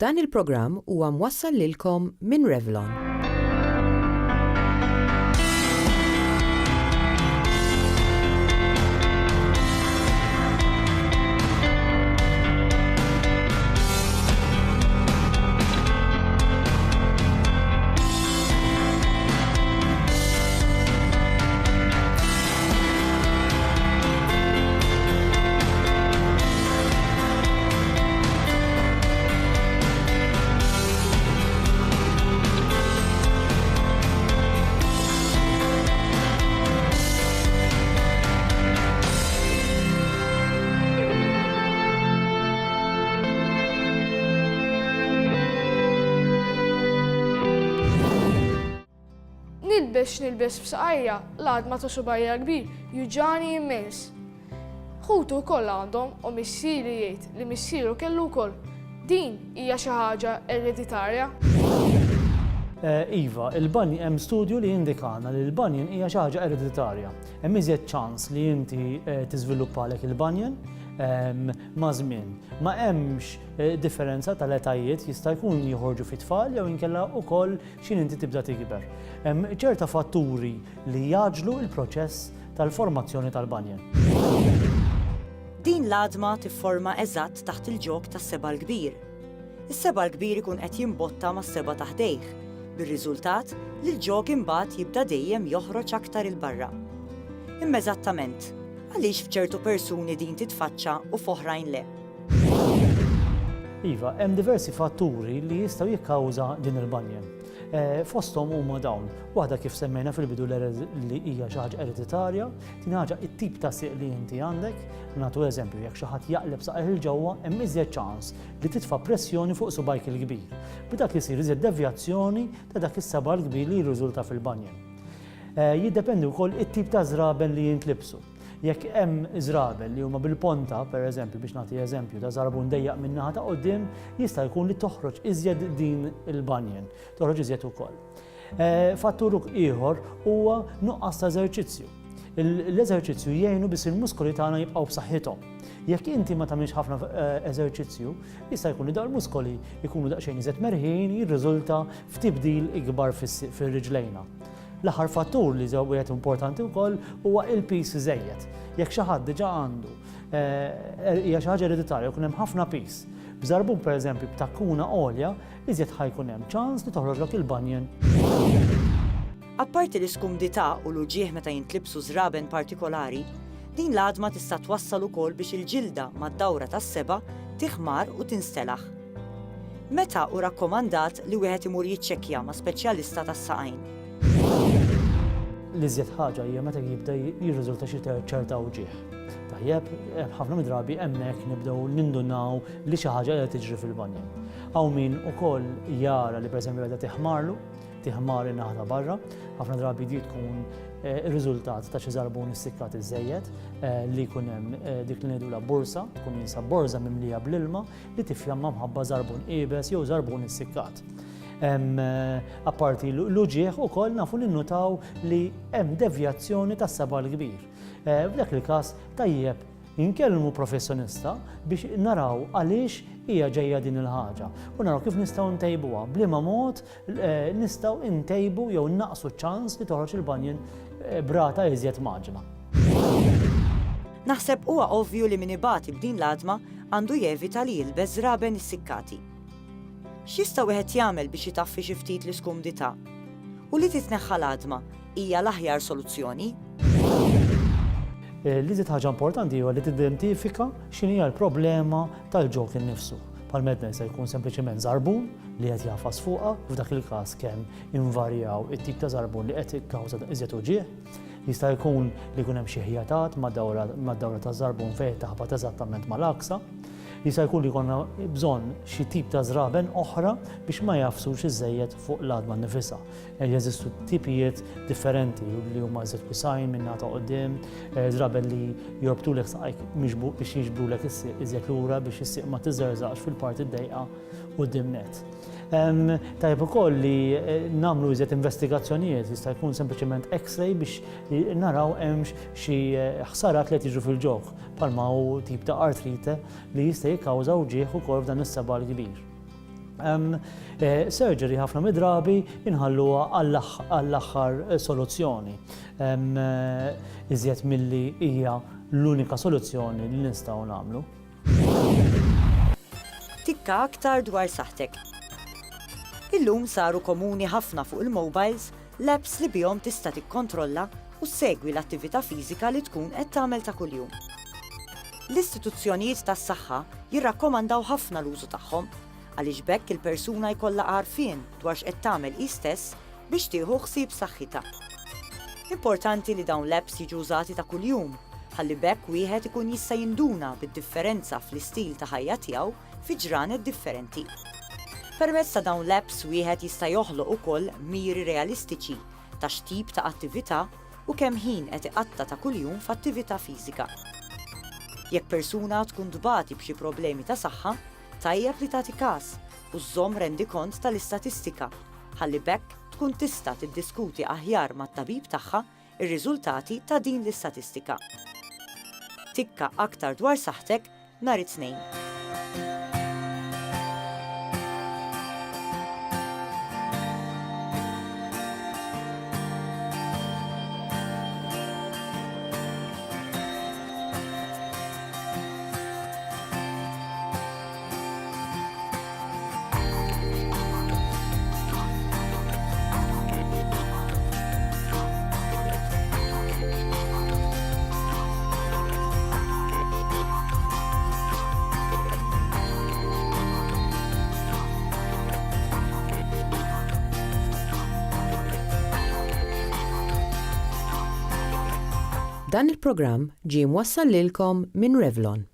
Dan il-programm huwa mwassal lilkom minn Revlon. Nilbes f'saqajja l-għadma ta' subajja kbir juġani immens. Ħutu wkoll għandhom u missieri jgħid li missieru kellu wkoll. Din hija xi ħaġa ereditarja. Iva, il-banjen hemm studju li jindikana li l-banjen hija xi ħaġa ereditarja. Hemm iżjed ċans li inti tiżviluppalek il-banjen ma' żmien. Ma hemmx differenza tal-etajiet jista' jkun joħorġu fit-tfal jew inkella wkoll x'in inti tibda tikber. Hemm ċerta fatturi li jaġlu l-proċess tal-formazzjoni tal-banjen. Din l-għadma tifforma eżatt taħt il-ġok tas-seba' l-kbir. Is-seba' l-kbir ikun qed jimbotta mas-seba' taħdejh, bir-riżultat li l-ġok imbagħad jibda dejjem joħroġ aktar il barra. Imma eżattament, għaliex f'ċertu persuni din titfaċċa u f'oħrajn le? Iva, hemm diversi fatturi li jistgħu jikkawża din il-banjen. Fosthom huma dawn. Waħda kif semmejna fil-bidu li hija xi ħaġa ereditarja, tin ħaġa it-tip ta' sieq li inti għandek. Nagħtu eżempju, jekk xi ħadd jaqleb saqajh il ġewwa hemm iżjed ċans li titfa' pressjoni fuq subajk il-kbir. B'dak isir iżjed devjazzjoni ta' dak is-seba' l-kbir li jirriżulta fil-banjen. Jiddependi wkoll it-tip ta' żraben li jintlibsu. Jekk hemm żraben li huma bil-ponta, pereżempju biex nagħti eżempju ta' żarbun dejjaq min naħa ta' quddiem, jista' jkun li toħroġ iżjed din il-banjen, toħroġ iżjed ukoll. Fattur ieħor huwa nuqqas ta' eżerċizzju. L-eżerċizzju jgħinu biss il-muskoli tagħna jibqgħu b'saħħithom. Jekk inti ma tagħmilx ħafna eżerċizzju, jista' jkun li dawn il-muskoli jkunu daqsxejn iżjed merħin jirriżulta f'tibdil ikbar fir-riġlejna. L-aħħar fattur li wieħed importanti wkoll huwa il-pis żejjed. Jekk xi ħadd diġà għandu hija xi ħaġa ereditarja jkun hemm ħafna pis. B'żarbun pereżempju b'takkuna għolja, iżjed ħajkun hemm ċans li toħroġlok il-banjen. Apparti l-iskumdità u l-uġieħ meta jintlibsu żraben partikolari, din l-għadma tista' twassal ukoll biex il-ġilda mad-dawra tas-seba' tiħmar u tinstelaħ. Meta hu rakkomandat li wieħed imur jiċċekkja ma' speċjalista tas-saqajn? L-iżjed ħaġa hija meta jibda jirriżulta xi ċerta uġieħ. Tajjeb, ħafna midrabi hemmhekk nibdew nindunaw li xi ħaġa qed tiġri fil-banjen. Hawn min ukoll jara li pereżempju qiegħda tiħmar in-naħa ta' barra, ħafna drabi di tkun ir-riżultat ta' xi żarbun issikkat iżejjed li jkun hemm dik li ngħidula bursa, tkun jinsab borża mimlija bl-ilma li tifjamma mħabba żarbun qiebes jew żarbun issikkat. Apparti l-uġieħ ukoll nafu ninnutaw li hemm devjazzjoni tas-seba' l-kbir. F'dak il-każ tajjeb inkellmu professjonista biex naraw għaliex hija ġejja din il-ħaġa u naraw kif nistgħu ntejbuha, bliema mod nistgħu ntejbu jew naqsu ċ-ċans li toħroġ il-banjen brata iżjed maġna. Naħseb huwa ovvju li min ibati b'din l-għadma għandu jevita li jilbes żraben issikkati. X'jista' wieħed jagħmel biex jitaffi xi ftit l-iskumdità? U li titneħħa l-għadma hija l-aħjar soluzzjoni? Li żied ħaġa importanti huwa li tidentifika x'inhi l-problema tal-ġok innifsu. Bħal-medna jista' jkun sempliċement żarbun li qed jafas fuqha, f'dak il-każ kemm invarjaw it-tip ta' żarbun li qed ikkawża iżjed uġieħ. Jista' jkun li jkun hemm xi ħjatat mad-dawra taż-żarbun fejn taħbad eżattament mal-aksa. Jista' jkun li jkollna bżonn xi tip ta' żraben oħra biex ma jafsux iżejjed fuq l-għadma nnifisha. Jeżistu tipijiet differenti li huma żed wisajn minn ta' quddiem, żraben li jorbtulek saqajk biex jiġbrulek is-sieq iżjed lura biex is-sieq ma tiżerżaqx fil-parti d-dejqa quddiem net. Tajjeb ukoll li nagħmlu iżjed investigazzjonijiet jista' jkun sempliċement X-ray biex naraw hemmx xi ħsarat li qed jiġu fil-ġok bħalma hu tip ta' artrite li jista' jikkawża uġieħ ukoll f'dan is-seba' l-kbir. Surgery ħafna midrabi inħalluha għall-aħħar soluzzjoni. Iżjed milli hija l-unika soluzzjoni li nistgħu nagħmlu. Tikka aktar dwar saħtek. Illum saru komuni ħafna fuq il-mobiles l-apps li bihom tista' tikkontrolla u segwi l-attività fiżika li tkun qed tagħmel ta' kuljum. L-istituzzjonijiet tas-saħħa jirrakkomandaw ħafna l-użu tagħhom għaliex bekk il-persuna jkollha għarfien dwar x'qed tagħmel hi stess biex tieħu ħsieb saħħitha. Importanti li dawn l-apps jiġu użati ta' kuljum ħalli bekk wieħed ikun jista' jinduna bid-differenza fl-istil ta' ħajja tiegħu fi ġranet differenti. Permezz ta' dawn l-apps wieħed jista' joħloq ukoll miri realistiċi ta' x'tip ta' attività u kemm ħin qed iqatta ta' kuljum f'attività fiżika. Jekk persuna tkun dbati b'xi problemi ta' saħħa, tajjeb li tagħti każ u żżomm rendikont tal-istatistika ħalli bekk tkun tista' tiddiskuti aħjar mat-tabib tagħha ir-riżultati ta' din l-istatistika. Tikka aktar dwar saħtek nhar it-Tnejn. Dan il-programm ġie mwassal lilkom minn Revlon.